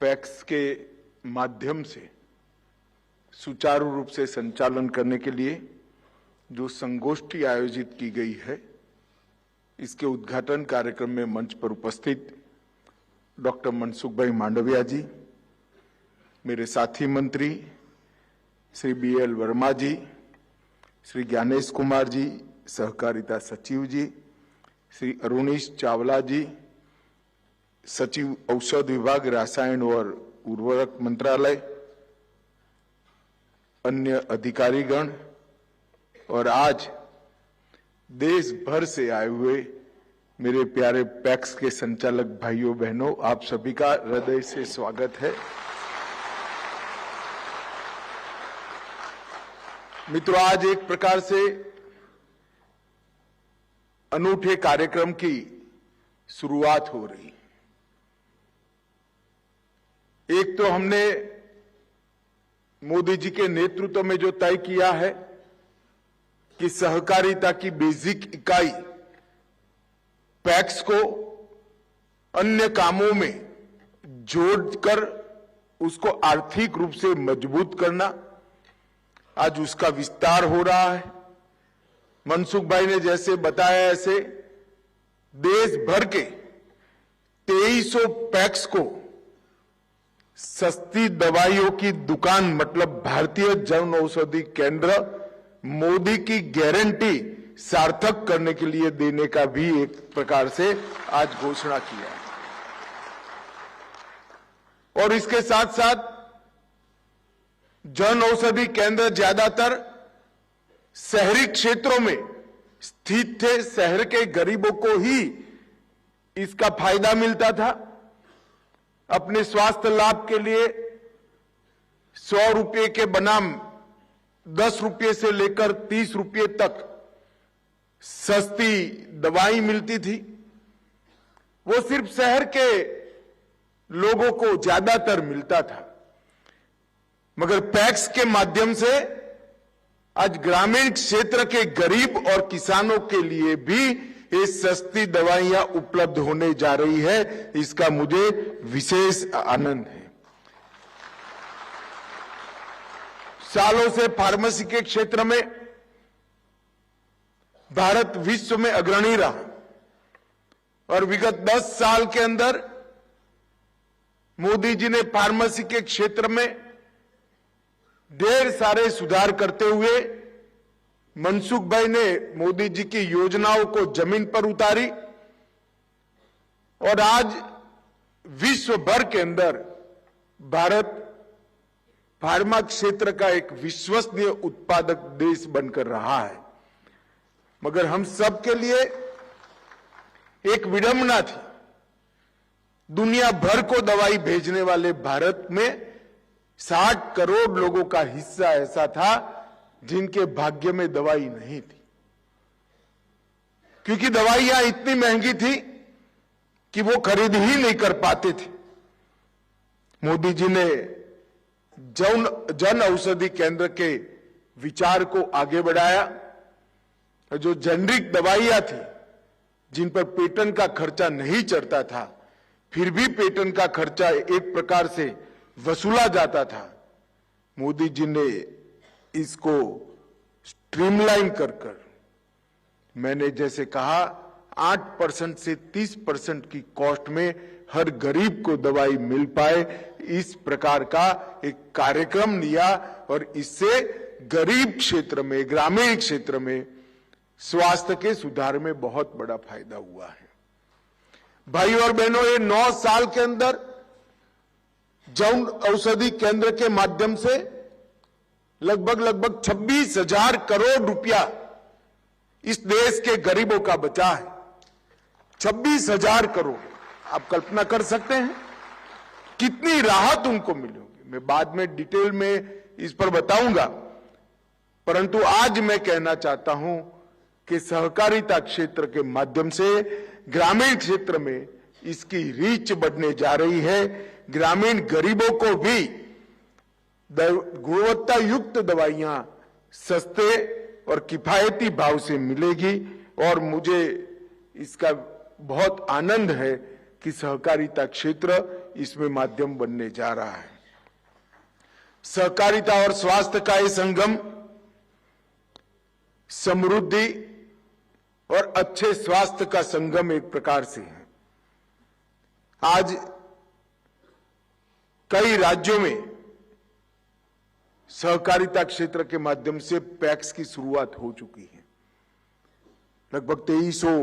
PACS के माध्यम से सुचारू रूप से संचालन करने के लिए जो संगोष्ठी आयोजित की गई है, इसके उद्घाटन कार्यक्रम में मंच पर उपस्थित डॉक्टर मनसुख भाई मांडविया जी, मेरे साथी मंत्री श्री BL वर्मा जी, श्री ज्ञानेश कुमार जी, सहकारिता सचिव जी, श्री अरुणीश चावला जी, सचिव औषध विभाग, रसायन और उर्वरक मंत्रालय, अन्य अधिकारीगण और आज देश भर से आए हुए मेरे प्यारे पैक्स के संचालक भाइयों बहनों, आप सभी का हृदय से स्वागत है। मित्रों, आज एक प्रकार से अनूठे कार्यक्रम की शुरुआत हो रही है। एक तो हमने मोदी जी के नेतृत्व में जो तय किया है कि सहकारिता की बेसिक इकाई पैक्स को अन्य कामों में जोड़कर उसको आर्थिक रूप से मजबूत करना, आज उसका विस्तार हो रहा है। मनसुख भाई ने जैसे बताया, ऐसे देश भर के 2300 पैक्स को सस्ती दवाइयों की दुकान मतलब भारतीय जन औषधि केंद्र मोदी की गारंटी सार्थक करने के लिए देने का भी एक प्रकार से आज घोषणा किया है। और इसके साथ साथ जन औषधि केंद्र ज्यादातर शहरी क्षेत्रों में स्थित थे। शहर के गरीबों को ही इसका फायदा मिलता था। अपने स्वास्थ्य लाभ के लिए 100 रुपये के बनाम 10 रुपये से लेकर 30 रुपये तक सस्ती दवाई मिलती थी। वो सिर्फ शहर के लोगों को ज्यादातर मिलता था, मगर पैक्स के माध्यम से आज ग्रामीण क्षेत्र के गरीब और किसानों के लिए भी ये सस्ती दवाइयां उपलब्ध होने जा रही है। इसका मुझे विशेष आनंद है। सालों से फार्मेसी के क्षेत्र में भारत विश्व में अग्रणी रहा और विगत 10 साल के अंदर मोदी जी ने फार्मेसी के क्षेत्र में ढेर सारे सुधार करते हुए मनसुख भाई ने मोदी जी की योजनाओं को जमीन पर उतारी और आज विश्व भर के अंदर भारत फार्मा क्षेत्र का एक विश्वसनीय उत्पादक देश बनकर रहा है। मगर हम सब के लिए एक विडंबना थी। दुनिया भर को दवाई भेजने वाले भारत में 60 करोड़ लोगों का हिस्सा ऐसा था जिनके भाग्य में दवाई नहीं थी, क्योंकि दवाइयां इतनी महंगी थी कि वो खरीद ही नहीं कर पाते थे। मोदी जी ने जन औषधि केंद्र के विचार को आगे बढ़ाया। जो जेनरिक दवाइयां थी, जिन पर पेटेंट का खर्चा नहीं चढ़ता था, फिर भी पेटेंट का खर्चा एक प्रकार से वसूला जाता था, मोदी जी ने इसको स्ट्रीमलाइन कर मैंने जैसे कहा 8% से 30% की कॉस्ट में हर गरीब को दवाई मिल पाए, इस प्रकार का एक कार्यक्रम लिया और इससे गरीब क्षेत्र में, ग्रामीण क्षेत्र में स्वास्थ्य के सुधार में बहुत बड़ा फायदा हुआ है। भाई और बहनों, ये 9 साल के अंदर जन औषधि केंद्र के माध्यम से लगभग 26,000 करोड़ रुपया इस देश के गरीबों का बचा है। 26,000 करोड़, आप कल्पना कर सकते हैं कितनी राहत उनको मिली होगी। मैं बाद में डिटेल में इस पर बताऊंगा, परंतु आज मैं कहना चाहता हूं कि सहकारिता क्षेत्र के माध्यम से ग्रामीण क्षेत्र में इसकी रीच बढ़ने जा रही है। ग्रामीण गरीबों को भी गुणवत्ता युक्त दवाइयां सस्ते और किफायती भाव से मिलेगी और मुझे इसका बहुत आनंद है कि सहकारिता क्षेत्र इसमें माध्यम बनने जा रहा है। सहकारिता और स्वास्थ्य का ये संगम समृद्धि और अच्छे स्वास्थ्य का संगम एक प्रकार से है। आज कई राज्यों में सहकारिता क्षेत्र के माध्यम से पैक्स की शुरुआत हो चुकी है। लगभग 2300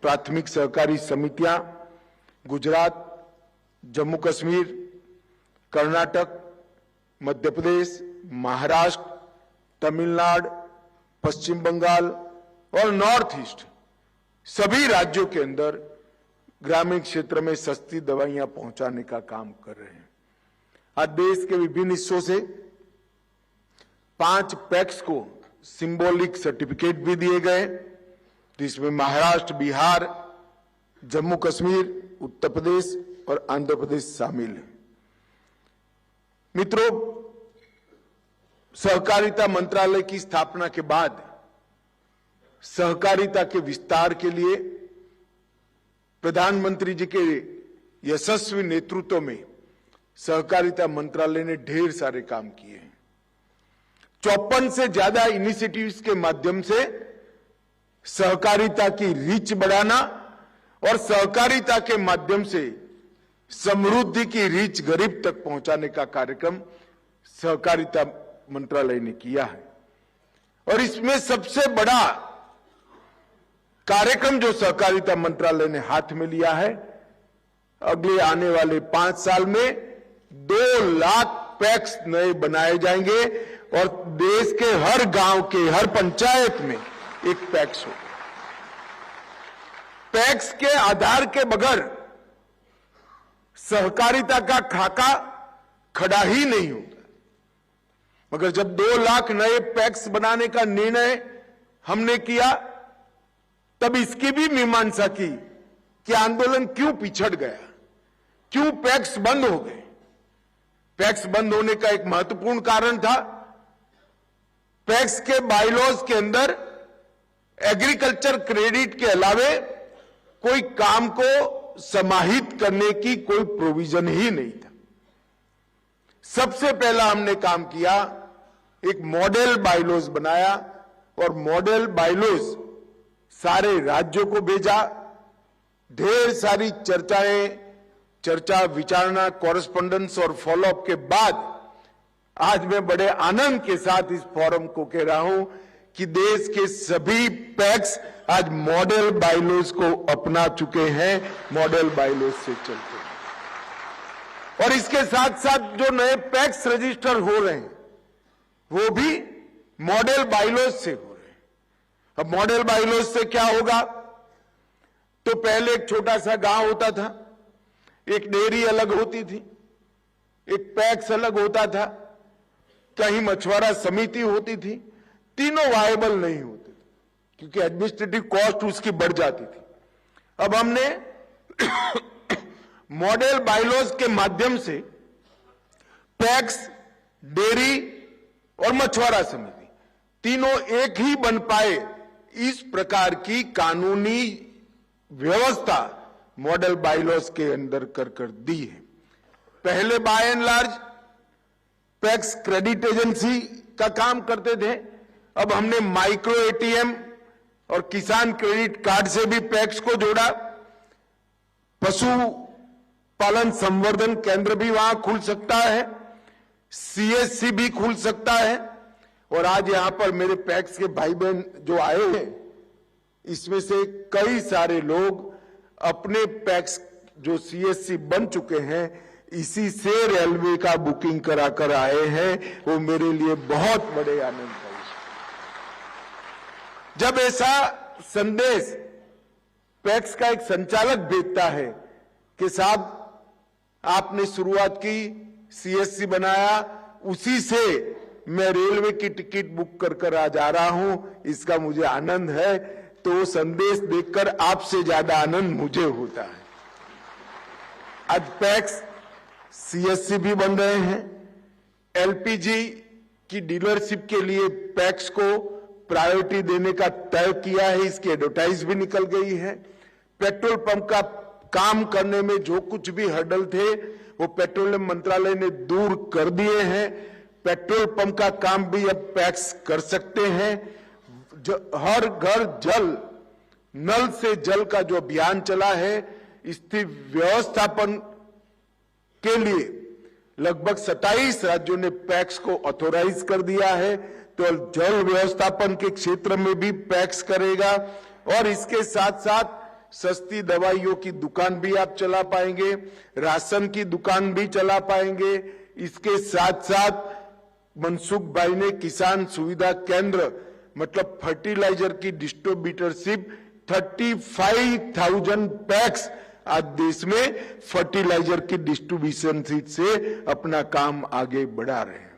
प्राथमिक सहकारी समितियां गुजरात, जम्मू कश्मीर, कर्नाटक, मध्य प्रदेश, महाराष्ट्र, तमिलनाडु, पश्चिम बंगाल और नॉर्थ ईस्ट सभी राज्यों के अंदर ग्रामीण क्षेत्र में सस्ती दवाइयां पहुंचाने का काम कर रहे हैं। आज देश के विभिन्न हिस्सों से 5 पैक्स को सिंबॉलिक सर्टिफिकेट भी दिए गए, जिसमें महाराष्ट्र, बिहार, जम्मू कश्मीर, उत्तर प्रदेश और आंध्र प्रदेश शामिल है। मित्रों, सहकारिता मंत्रालय की स्थापना के बाद सहकारिता के विस्तार के लिए प्रधानमंत्री जी के यशस्वी नेतृत्व में सहकारिता मंत्रालय ने ढेर सारे काम किए हैं। 54 से ज्यादा इनिशिएटिव्स के माध्यम से सहकारिता की रीच बढ़ाना और सहकारिता के माध्यम से समृद्धि की रीच गरीब तक पहुंचाने का कार्यक्रम सहकारिता मंत्रालय ने किया है। और इसमें सबसे बड़ा कार्यक्रम जो सहकारिता मंत्रालय ने हाथ में लिया है, अगले आने वाले 5 साल में 2 लाख पैक्स नए बनाए जाएंगे और देश के हर गांव के हर पंचायत में एक पैक्स होगा। पैक्स के आधार के बगैर सहकारिता का खाका खड़ा ही नहीं होता। मगर जब 2 लाख नए पैक्स बनाने का निर्णय हमने किया, तब इसकी भी मीमांसा की कि आंदोलन क्यों पिछड़ गया, क्यों पैक्स बंद हो गए। पैक्स बंद होने का एक महत्वपूर्ण कारण था, पैक्स के बायलॉज के अंदर एग्रीकल्चर क्रेडिट के अलावे कोई काम को समाहित करने की कोई प्रोविजन ही नहीं था। सबसे पहला हमने काम किया, एक मॉडल बायलॉज बनाया और मॉडल बायलॉज सारे राज्यों को भेजा। ढेर सारी चर्चा, विचारणा, कॉरेस्पॉन्डेंस और फॉलोअप के बाद आज मैं बड़े आनंद के साथ इस फोरम को कह रहा हूं कि देश के सभी पैक्स आज मॉडल बायलॉज को अपना चुके हैं, मॉडल बायलॉज से चलते हैं। और इसके साथ साथ जो नए पैक्स रजिस्टर हो रहे हैं वो भी मॉडल बायलॉज से हो रहे हैं। अब मॉडल बायलॉज से क्या होगा, तो पहले एक छोटा सा गांव होता था, एक डेयरी अलग होती थी, एक पैक्स अलग होता था, कहीं मछुआरा समिति होती थी, तीनों वायबल नहीं होते थे क्योंकि एडमिनिस्ट्रेटिव कॉस्ट उसकी बढ़ जाती थी। अब हमने मॉडल बायलॉज के माध्यम से पैक्स, डेयरी और मछुआरा समिति तीनों एक ही बन पाए, इस प्रकार की कानूनी व्यवस्था मॉडल बायलॉज के अंदर कर दी है। पहले by and large PACS credit agency का काम करते थे, अब हमने माइक्रो एटीएम और किसान क्रेडिट कार्ड से भी पैक्स को जोड़ा। पशु पालन संवर्धन केंद्र भी वहां खुल सकता है, सीएससी भी खुल सकता है। और आज यहां पर मेरे पैक्स के भाई बहन जो आए हैं, इसमें से कई सारे लोग अपने पैक्स जो सीएससी बन चुके हैं, इसी से रेलवे का बुकिंग कराकर आए हैं। वो मेरे लिए बहुत बड़े आनंद का विषय। जब ऐसा संदेश पैक्स का एक संचालक भेजता है कि साहब आपने शुरुआत की, सीएससी बनाया, उसी से मैं रेलवे की टिकट बुक कर आज आ रहा हूं, इसका मुझे आनंद है, तो संदेश देखकर आपसे ज्यादा आनंद मुझे होता है। आज पैक्स सीएससी भी बन रहे हैं, एलपीजी की डीलरशिप के लिए पैक्स को प्रायोरिटी देने का तय किया है, इसकी एडवर्टाइज भी निकल गई है। पेट्रोल पंप का काम करने में जो कुछ भी हर्डल थे वो पेट्रोलियम मंत्रालय ने दूर कर दिए हैं। पेट्रोल पंप का काम भी अब पैक्स कर सकते हैं। हर घर जल, नल से जल का जो अभियान चला है, इसकी व्यवस्थापन के लिए लगभग 27 राज्यों ने पैक्स को ऑथोराइज कर दिया है। तो जल व्यवस्थापन के क्षेत्र में भी पैक्स करेगा और इसके साथ साथ सस्ती दवाइयों की दुकान भी आप चला पाएंगे, राशन की दुकान भी चला पाएंगे। इसके साथ साथ मनसुख भाई ने किसान सुविधा केंद्र मतलब फर्टिलाइजर की डिस्ट्रीब्यूटरशिप 35,000 पैक्स आज देश में फर्टिलाइजर की डिस्ट्रीब्यूशन से अपना काम आगे बढ़ा रहे हैं।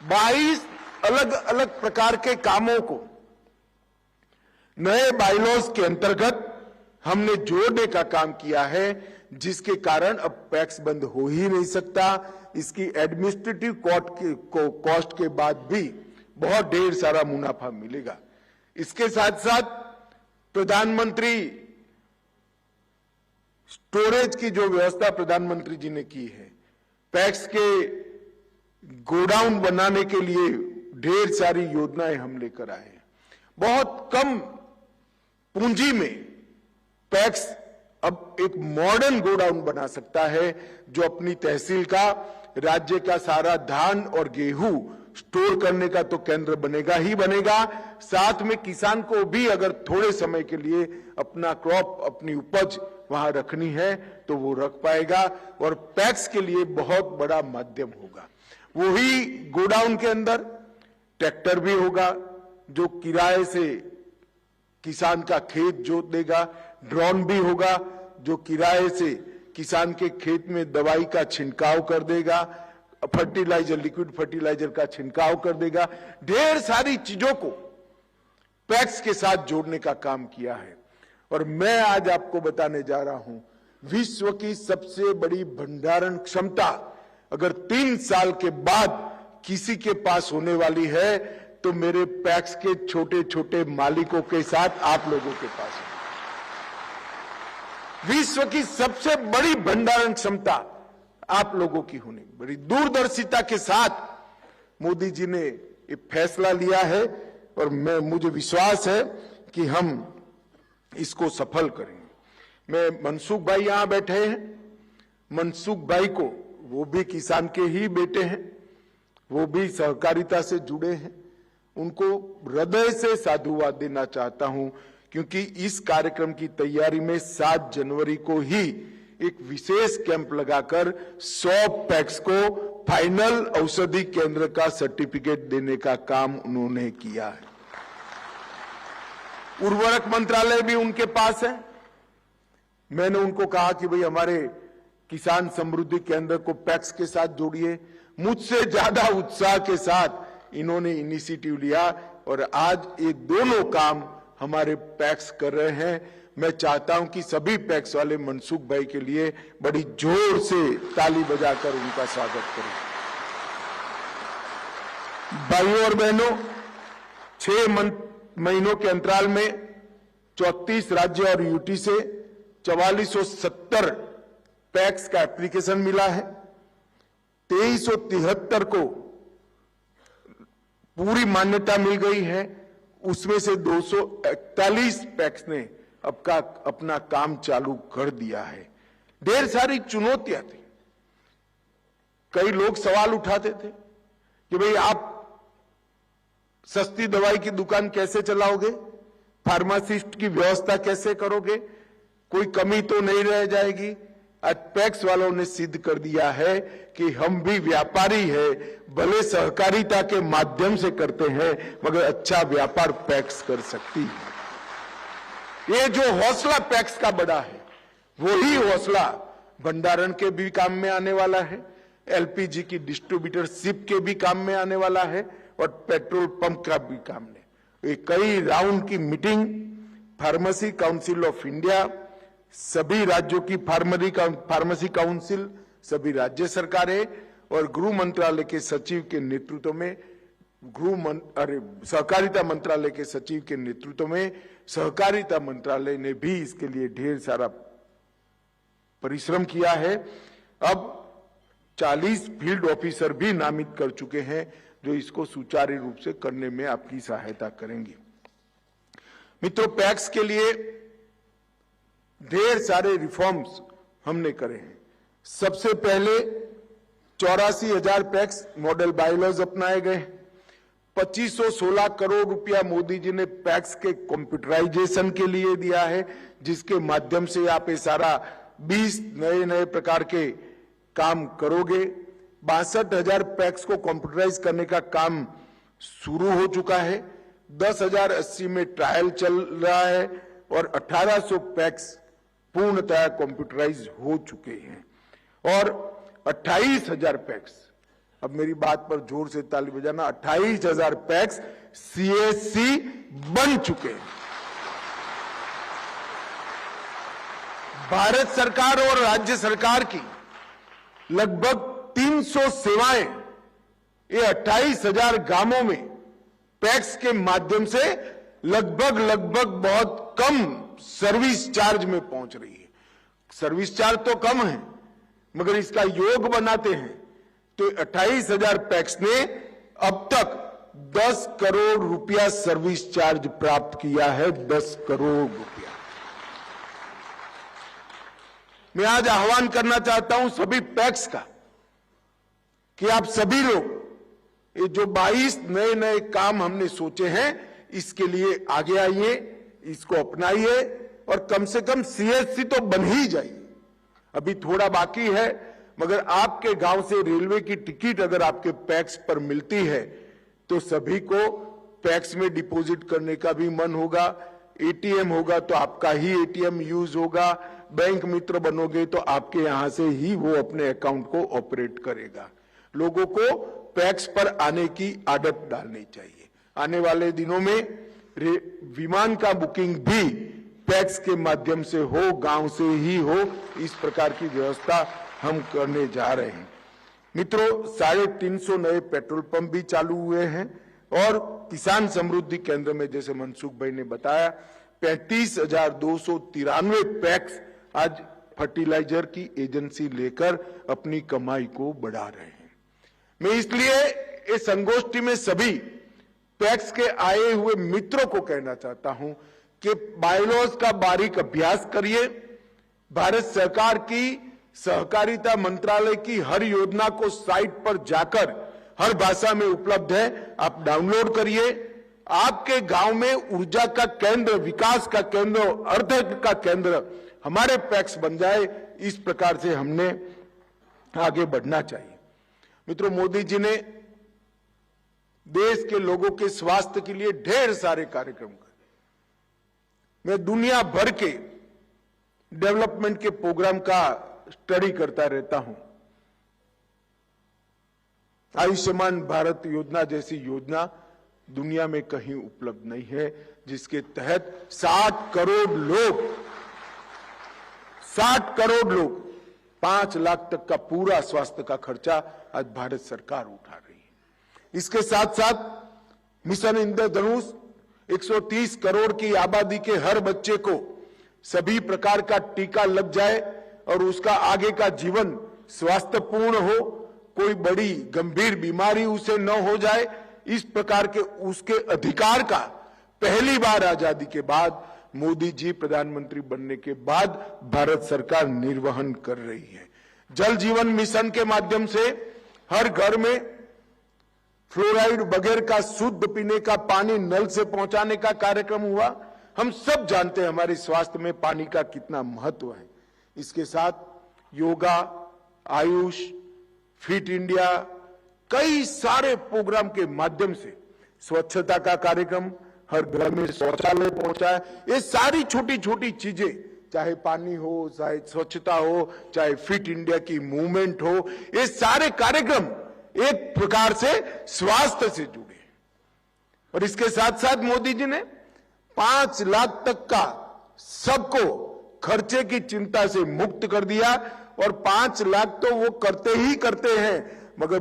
22 अलग अलग प्रकार के कामों को नए बाइलॉज के अंतर्गत हमने जोड़ने का काम किया है, जिसके कारण अब पैक्स बंद हो ही नहीं सकता। इसकी एडमिनिस्ट्रेटिव कॉस्ट के बाद भी बहुत ढेर सारा मुनाफा मिलेगा। इसके साथ साथ प्रधानमंत्री स्टोरेज की जो व्यवस्था प्रधानमंत्री जी ने की है, पैक्स के गोडाउन बनाने के लिए ढेर सारी योजनाएं हम लेकर आए हैं। बहुत कम पूंजी में पैक्स अब एक मॉडर्न गोडाउन बना सकता है, जो अपनी तहसील का, राज्य का सारा धान और गेहूं स्टोर करने का तो केंद्र बनेगा ही बनेगा। साथ में किसान को भी अगर थोड़े समय के लिए अपना क्रॉप, अपनी उपज वहां रखनी है तो वो रख पाएगा और पैक्स के लिए बहुत बड़ा माध्यम होगा। वही गोडाउन के अंदर ट्रैक्टर भी होगा जो किराए से किसान का खेत जोत देगा, ड्रोन भी होगा जो किराए से किसान के खेत में दवाई का छिड़काव कर देगा, फर्टिलाइजर, लिक्विड फर्टिलाइजर का छिड़काव कर देगा। ढेर सारी चीजों को पैक्स के साथ जोड़ने का काम किया है। और मैं आज आपको बताने जा रहा हूं, विश्व की सबसे बड़ी भंडारण क्षमता अगर 3 साल के बाद किसी के पास होने वाली है तो मेरे पैक्स के छोटे छोटे मालिकों के साथ आप लोगों के पास है। विश्व की सबसे बड़ी भंडारण क्षमता आप लोगों की होनी, बड़ी दूरदर्शिता के साथ मोदी जी ने ये फैसला लिया है और मुझे विश्वास है कि हम इसको सफल करेंगे। मैं मनसुख भाई यहां बैठे हैं, मनसुख भाई को, वो भी किसान के ही बेटे हैं, वो भी सहकारिता से जुड़े हैं, उनको हृदय से साधुवाद देना चाहता हूं, क्योंकि इस कार्यक्रम की तैयारी में 7 जनवरी को ही एक विशेष कैंप लगाकर 100 पैक्स को फाइनल औषधि केंद्र का सर्टिफिकेट देने का काम उन्होंने किया है। उर्वरक मंत्रालय भी उनके पास है। मैंने उनको कहा कि भाई हमारे किसान समृद्धि केंद्र को पैक्स के साथ जोड़िए। मुझसे ज्यादा उत्साह के साथ इन्होंने इनिशिएटिव लिया और आज ये दोनों काम हमारे पैक्स कर रहे हैं। मैं चाहता हूं कि सभी पैक्स वाले मनसुख भाई के लिए बड़ी जोर से ताली बजाकर उनका स्वागत करें। भाइयों और बहनों, 6 महीनों के अंतराल में 34 राज्य और यूटी से 4470 पैक्स का एप्लीकेशन मिला है। 2373 को पूरी मान्यता मिल गई है। उसमें से 241 पैक्स ने अपना काम चालू कर दिया है। ढेर सारी चुनौतियां थी। कई लोग सवाल उठाते थे कि भाई आप सस्ती दवाई की दुकान कैसे चलाओगे, फार्मासिस्ट की व्यवस्था कैसे करोगे, कोई कमी तो नहीं रह जाएगी। आज पैक्स वालों ने सिद्ध कर दिया है कि हम भी व्यापारी है, भले सहकारिता के माध्यम से करते हैं मगर अच्छा व्यापार पैक्स कर सकती है। ये जो हौसला पैक्स का बड़ा है, वही हौसला भंडारण के भी काम में आने वाला है, एलपीजी की डिस्ट्रीब्यूटरशिप के भी काम में आने वाला है और पेट्रोल पंप का भी काम में। कई राउंड की meeting pharmacy council of India, सभी राज्यों की फार्मेसी काउंसिल, सभी राज्य सरकारें और गृह मंत्रालय के सचिव के नेतृत्व में, सहकारिता मंत्रालय के सचिव के नेतृत्व में सहकारिता मंत्रालय ने भी इसके लिए ढेर सारा परिश्रम किया है। अब 40 फील्ड ऑफिसर भी नामित कर चुके हैं जो इसको सुचारू रूप से करने में आपकी सहायता करेंगे। मित्रों, पैक्स के लिए ढेर सारे रिफॉर्म्स हमने करे हैं। सबसे पहले 84,000 पैक्स मॉडल बायलॉज अपनाए गए। 2516 करोड़ रुपया मोदी जी ने पैक्स के कंप्यूटराइजेशन के लिए दिया है, जिसके माध्यम से आप ये सारा 20 नए प्रकार के काम करोगे। 62,000 पैक्स को कंप्यूटराइज करने का काम शुरू हो चुका है। 10,080 में ट्रायल चल रहा है और 1800 पैक्स पूर्णतः कंप्यूटराइज हो चुके हैं और 28,000 पैक्स, अब मेरी बात पर जोर से ताली बजाना, 28,000 पैक्स सीएससी बन चुके हैं। भारत सरकार और राज्य सरकार की लगभग 300 सेवाएं ये 28,000 गांवों में पैक्स के माध्यम से लगभग बहुत कम सर्विस चार्ज में पहुंच रही है। सर्विस चार्ज तो कम है, मगर इसका योग बनाते हैं तो 28,000 पैक्स ने अब तक 10 करोड़ रुपया सर्विस चार्ज प्राप्त किया है। 10 करोड़ रुपया। मैं आज आह्वान करना चाहता हूं सभी पैक्स का कि आप सभी लोग ये जो 22 नए काम हमने सोचे हैं, इसके लिए आगे आइए, इसको अपनाइए और कम से कम सीएससी तो बन ही जाइए। अभी थोड़ा बाकी है, मगर आपके गांव से रेलवे की टिकट अगर आपके पैक्स पर मिलती है तो सभी को पैक्स में डिपॉजिट करने का भी मन होगा। एटीएम होगा तो आपका ही एटीएम यूज होगा। बैंक मित्र बनोगे तो आपके यहां से ही वो अपने अकाउंट को ऑपरेट करेगा। लोगों को पैक्स पर आने की आदत डालनी चाहिए। आने वाले दिनों में विमान का बुकिंग भी पैक्स के माध्यम से हो, गांव से ही हो, इस प्रकार की व्यवस्था हम करने जा रहे हैं। मित्रों, 350 नए पेट्रोल पंप भी चालू हुए हैं और किसान समृद्धि केंद्र में, जैसे मनसुख भाई ने बताया, 35,293 पैक्स आज फर्टिलाइजर की एजेंसी लेकर अपनी कमाई को बढ़ा रहे हैं। मैं इसलिए इस संगोष्ठी में सभी पैक्स के आए हुए मित्रों को कहना चाहता हूं कि बायलॉज का बारीक अभ्यास करिए। भारत सरकार की सहकारिता मंत्रालय की हर योजना को साइट पर जाकर हर भाषा में उपलब्ध है, आप डाउनलोड करिए। आपके गांव में ऊर्जा का केंद्र, विकास का केंद्र, अर्थ का केंद्र हमारे पैक्स बन जाए, इस प्रकार से हमने आगे बढ़ना चाहिए। मित्रों, मोदी जी ने देश के लोगों के स्वास्थ्य के लिए ढेर सारे कार्यक्रम करे। मैं दुनिया भर के डेवलपमेंट के प्रोग्राम का स्टडी करता रहता हूं। आयुष्मान भारत योजना जैसी योजना दुनिया में कहीं उपलब्ध नहीं है, जिसके तहत 60 करोड़ लोग 5 लाख तक का पूरा स्वास्थ्य का खर्चा आज भारत सरकार उठा रही है। इसके साथ साथ मिशन इंद्रधनुष 130 करोड़ की आबादी के हर बच्चे को सभी प्रकार का टीका लग जाए और उसका आगे का जीवन स्वास्थ्यपूर्ण हो, कोई बड़ी गंभीर बीमारी उसे न हो जाए, इस प्रकार के उसके अधिकार का पहली बार आजादी के बाद, मोदी जी प्रधानमंत्री बनने के बाद भारत सरकार निर्वहन कर रही है। जल जीवन मिशन के माध्यम से हर घर में फ्लोराइड बगैर का शुद्ध पीने का पानी नल से पहुंचाने का कार्यक्रम हुआ। हम सब जानते हैं हमारे स्वास्थ्य में पानी का कितना महत्व है। इसके साथ योगा, आयुष, फिट इंडिया, कई सारे प्रोग्राम के माध्यम से स्वच्छता का कार्यक्रम, हर घर में शौचालय पहुंचाया। ये सारी छोटी छोटी चीजें, चाहे पानी हो, चाहे स्वच्छता हो, चाहे फिट इंडिया की मूवमेंट हो, ये सारे कार्यक्रम एक प्रकार से स्वास्थ्य से जुड़े। और इसके साथ साथ मोदी जी ने 5 लाख तक का सबको खर्चे की चिंता से मुक्त कर दिया। और 5 लाख तो वो करते ही करते हैं, मगर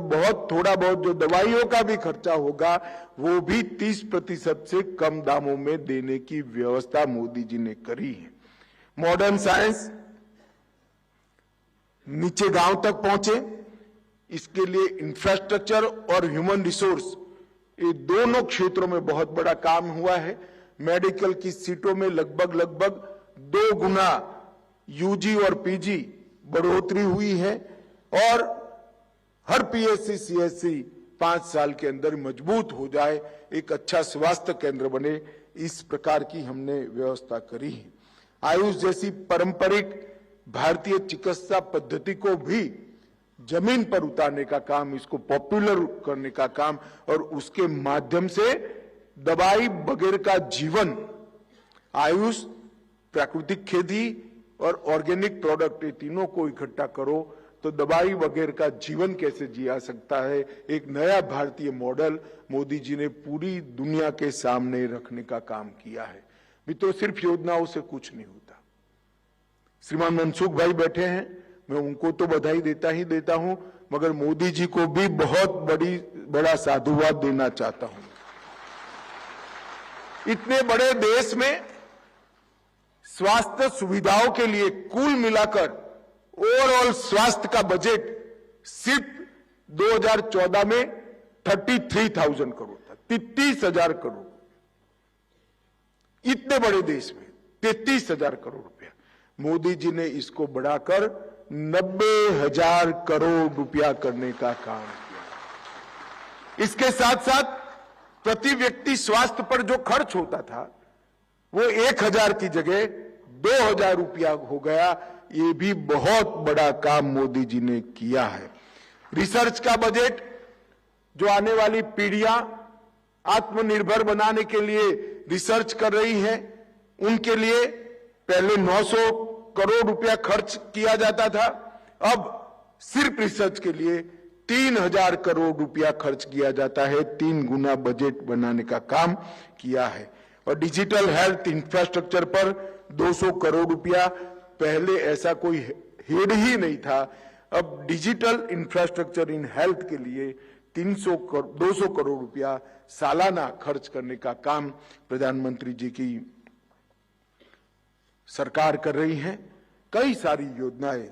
थोड़ा बहुत जो दवाइयों का भी खर्चा होगा वो भी 30% से कम दामों में देने की व्यवस्था मोदी जी ने करी है। मॉडर्न साइंस नीचे गांव तक पहुंचे, इसके लिए इंफ्रास्ट्रक्चर और ह्यूमन रिसोर्स, ये दोनों क्षेत्रों में बहुत बड़ा काम हुआ है। मेडिकल की सीटों में लगभग 2 गुना यूजी और पीजी बढ़ोतरी हुई है और हर पीएससी सीएससी 5 साल के अंदर मजबूत हो जाए, एक अच्छा स्वास्थ्य केंद्र बने, इस प्रकार की हमने व्यवस्था करी है। आयुष जैसी पारंपरिक भारतीय चिकित्सा पद्धति को भी जमीन पर उतारने का काम, इसको पॉपुलर करने का काम और उसके माध्यम से दवाई बगैर का जीवन, आयुष, प्राकृतिक खेती और ऑर्गेनिक प्रोडक्ट, ये तीनों को इकट्ठा करो तो दवाई वगैरह का जीवन कैसे जिया सकता है, एक नया भारतीय मॉडल मोदी जी ने पूरी दुनिया के सामने रखने का काम किया है। मित्रों, सिर्फ योजनाओं से कुछ नहीं होता। श्रीमान मनसुख भाई बैठे हैं, मैं उनको तो बधाई देता हूं, मगर मोदी जी को भी बहुत बड़ा साधुवाद देना चाहता हूं। इतने बड़े देश में स्वास्थ्य सुविधाओं के लिए कुल मिलाकर ओवरऑल स्वास्थ्य का बजट सिर्फ 2014 में 33,000 करोड़ था, 33,000 करोड़। इतने बड़े देश में 33,000 करोड़ रुपया, मोदी जी ने इसको बढ़ाकर 90,000 करोड़ रुपया करने का काम किया। इसके साथ साथ प्रति व्यक्ति स्वास्थ्य पर जो खर्च होता था वो 1,000 की जगह 2,000 रुपया हो गया। ये भी बहुत बड़ा काम मोदी जी ने किया है। रिसर्च का बजट, जो आने वाली पीढ़ियां आत्मनिर्भर बनाने के लिए रिसर्च कर रही हैं, उनके लिए पहले 900 करोड़ रुपया खर्च किया जाता था, अब सिर्फ रिसर्च के लिए 3,000 करोड़ रुपया खर्च किया जाता है। 3 गुना बजट बनाने का काम किया है। और डिजिटल हेल्थ इंफ्रास्ट्रक्चर पर 200 करोड़ रुपया, पहले ऐसा कोई हेड ही नहीं था। अब डिजिटल इंफ्रास्ट्रक्चर इन हेल्थ के लिए 200 करोड़ रुपया सालाना खर्च करने का काम प्रधानमंत्री जी की सरकार कर रही है। कई सारी योजनाएं,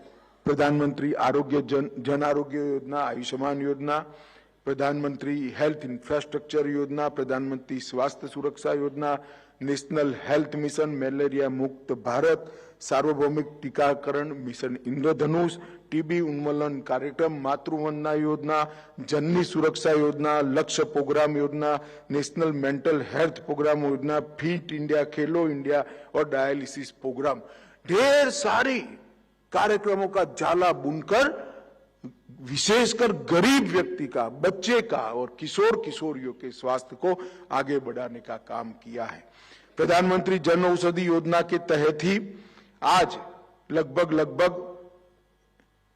प्रधानमंत्री जन आरोग्य योजना, आयुष्मान योजना, प्रधानमंत्री हेल्थ इंफ्रास्ट्रक्चर योजना, प्रधानमंत्री स्वास्थ्य सुरक्षा योजना, नेशनल हेल्थ मिशन, मलेरिया मुक्त भारत, सार्वभौमिक टीकाकरण मिशन इंद्रधनुष, टीबी उन्मूलन कार्यक्रम, मातृवंदना योजना, जननी सुरक्षा योजना, लक्ष्य प्रोग्राम योजना, नेशनल मेंटल हेल्थ प्रोग्राम योजना, फिट इंडिया, खेलो इंडिया और डायलिसिस प्रोग्राम, ढेर सारी कार्यक्रमों का जाला बुनकर विशेषकर गरीब व्यक्ति का, बच्चे का और किशोरियों के स्वास्थ्य को आगे बढ़ाने का काम किया है। प्रधानमंत्री जन औषधि योजना के तहत ही आज लगभग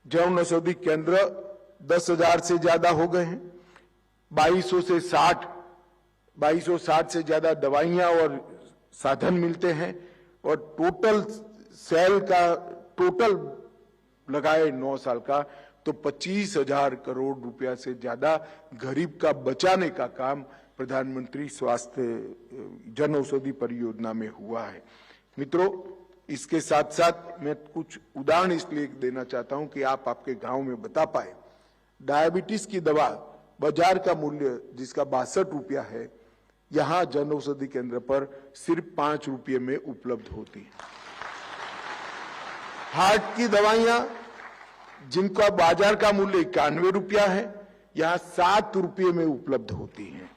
जन औषधि केंद्र 10,000 से ज्यादा हो गए हैं। 2260 से ज्यादा दवाइयां और साधन मिलते हैं और टोटल सेल का टोटल लगाए 9 साल का तो 25,000 करोड़ रुपया से ज्यादा गरीब का बचाने का काम प्रधानमंत्री स्वास्थ्य जन औषधि परियोजना में हुआ है। मित्रों, इसके साथ साथ मैं कुछ उदाहरण इसलिए देना चाहता हूं कि आप आपके गांव में बता पाए। डायबिटीज की दवा बाजार का मूल्य जिसका 62 रुपया है, यहां जन औषधि केंद्र पर सिर्फ 5 रुपये में उपलब्ध होती है। हार्ट की दवाइयां जिनका बाजार का मूल्य 91 रुपया है, यहां 7 रुपये में उपलब्ध होती हैं।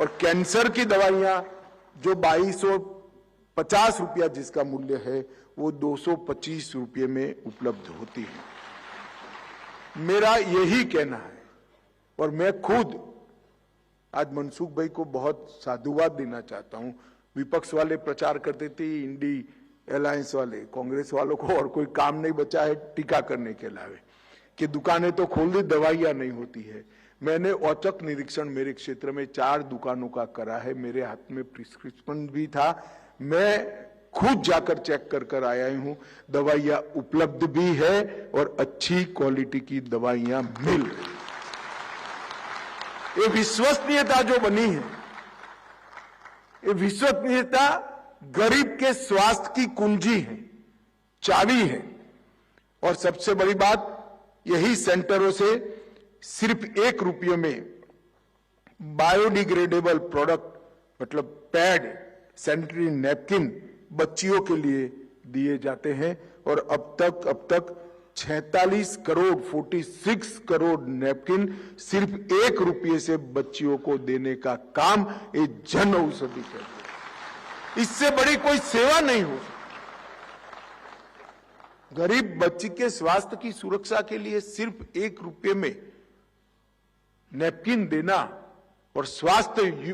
और कैंसर की दवाइयां जो 2250 रुपया जिसका मूल्य है, वो 225 रुपये में उपलब्ध होती है। मेरा यही कहना है और मैं खुद आज मनसुख भाई को बहुत साधुवाद देना चाहता हूं। विपक्ष वाले प्रचार करते थे, इंडी अलायंस वाले, कांग्रेस वालों को और कोई काम नहीं बचा है टीका करने के अलावे, कि दुकानें तो खोल दी, दवाइयां नहीं होती है। मैंने औचक निरीक्षण मेरे क्षेत्र में 4 दुकानों का करा है, मेरे हाथ में प्रिस्क्रिप्शन भी था, मैं खुद जाकर चेक कर आया हूं। दवाइयां उपलब्ध भी है और अच्छी क्वालिटी की दवाइयां मिल रही। ये विश्वसनीयता जो बनी है, ये विश्वसनीयता गरीब के स्वास्थ्य की कुंजी है, चाबी है। और सबसे बड़ी बात, यही सेंटरों से सिर्फ 1 रुपये में बायोडिग्रेडेबल प्रोडक्ट मतलब पैड, सैनिटरी नैपकिन बच्चियों के लिए दिए जाते हैं और अब तक 46 करोड़ नैपकिन सिर्फ 1 रुपये से बच्चियों को देने का काम ये जन औषधि कर रही है। इससे बड़ी कोई सेवा नहीं हो सकती। गरीब बच्ची के स्वास्थ्य की सुरक्षा के लिए सिर्फ 1 रुपये में नैपकिन देना और स्वास्थ्य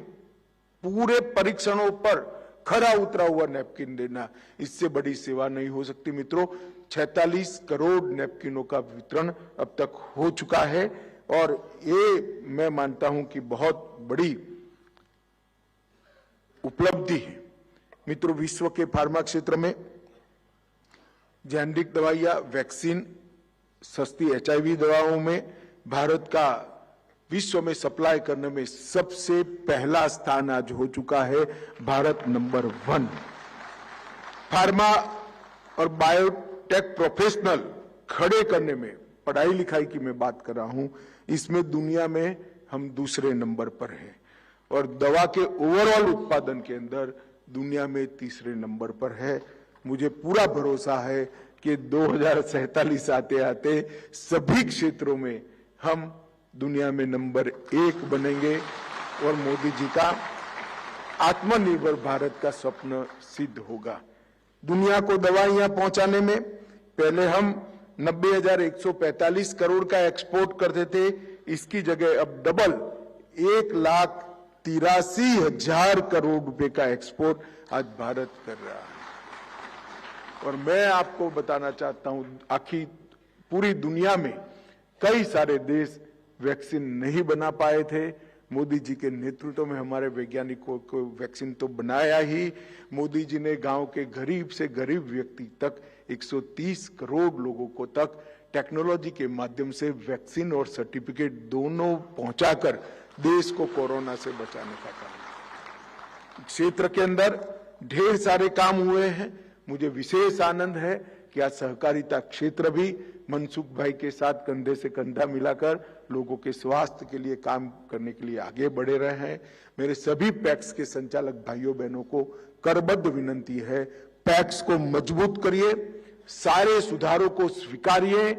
पूरे परीक्षणों पर खरा उतरा हुआ नैपकिन देना, इससे बड़ी सेवा नहीं हो सकती। मित्रों, 46 करोड़ नैपकिनों का वितरण अब तक हो चुका है और ये मैं मानता हूं कि बहुत बड़ी उपलब्धि है। मित्रों, विश्व के फार्मा क्षेत्र में जेनरिक दवाइयां, वैक्सीन, सस्ती HIV दवाओं में भारत का विश्व में सप्लाई करने में सबसे पहला स्थान आज हो चुका है। भारत नंबर 1। फार्मा और बायोटेक प्रोफेशनल खड़े करने में, पढ़ाई लिखाई की मैं बात कर रहा हूं, इसमें दुनिया में हम दूसरे नंबर पर हैं और दवा के ओवरऑल उत्पादन के अंदर दुनिया में तीसरे नंबर पर है। मुझे पूरा भरोसा है कि 2047 आते आते सभी क्षेत्रों में हम दुनिया में नंबर 1 बनेंगे और मोदी जी का आत्मनिर्भर भारत का स्वप्न सिद्ध होगा। दुनिया को दवाइयां पहुंचाने में पहले हम 90,145 करोड़ का एक्सपोर्ट करते थे, इसकी जगह अब डबल 1,83,000 करोड़ रुपए का एक्सपोर्ट आज भारत कर रहा है। और मैं आपको बताना चाहता हूं, आखिर पूरी दुनिया में कई सारे देश वैक्सीन नहीं बना पाए थे। मोदी जी के नेतृत्व में हमारे वैज्ञानिकों को वैक्सीन तो बनाया ही, मोदी जी ने गांव के गरीब से गरीब व्यक्ति तक 130 करोड़ लोगों को तक टेक्नोलॉजी के माध्यम से वैक्सीन और सर्टिफिकेट दोनों पहुंचाकर देश को कोरोना से बचाने का काम। क्षेत्र के अंदर ढेर सारे काम हुए हैं। मुझे विशेष आनंद है कि आज सहकारिता क्षेत्र भी मनसुख भाई के साथ कंधे से कंधा मिलाकर लोगों के स्वास्थ्य के लिए काम करने के लिए आगे बढ़े रहे हैं। मेरे सभी पैक्स के संचालक भाइयों बहनों को करबद्ध विनंती है, पैक्स को मजबूत करिए, सारे सुधारों को स्वीकारिए,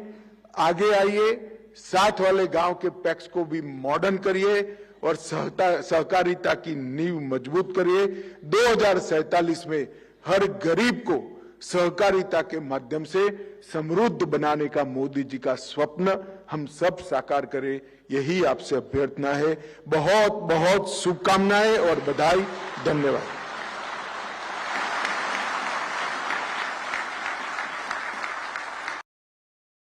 आगे आइए, साथ वाले गांव के पैक्स को भी मॉडर्न करिए और सहकारिता की नींव मजबूत करिए। 2047 में हर गरीब को सहकारिता के माध्यम से समृद्ध बनाने का मोदी जी का स्वप्न हम सब साकार करें, यही आपसे अभ्यर्थना है। बहुत बहुत शुभकामनाएं और बधाई। धन्यवाद।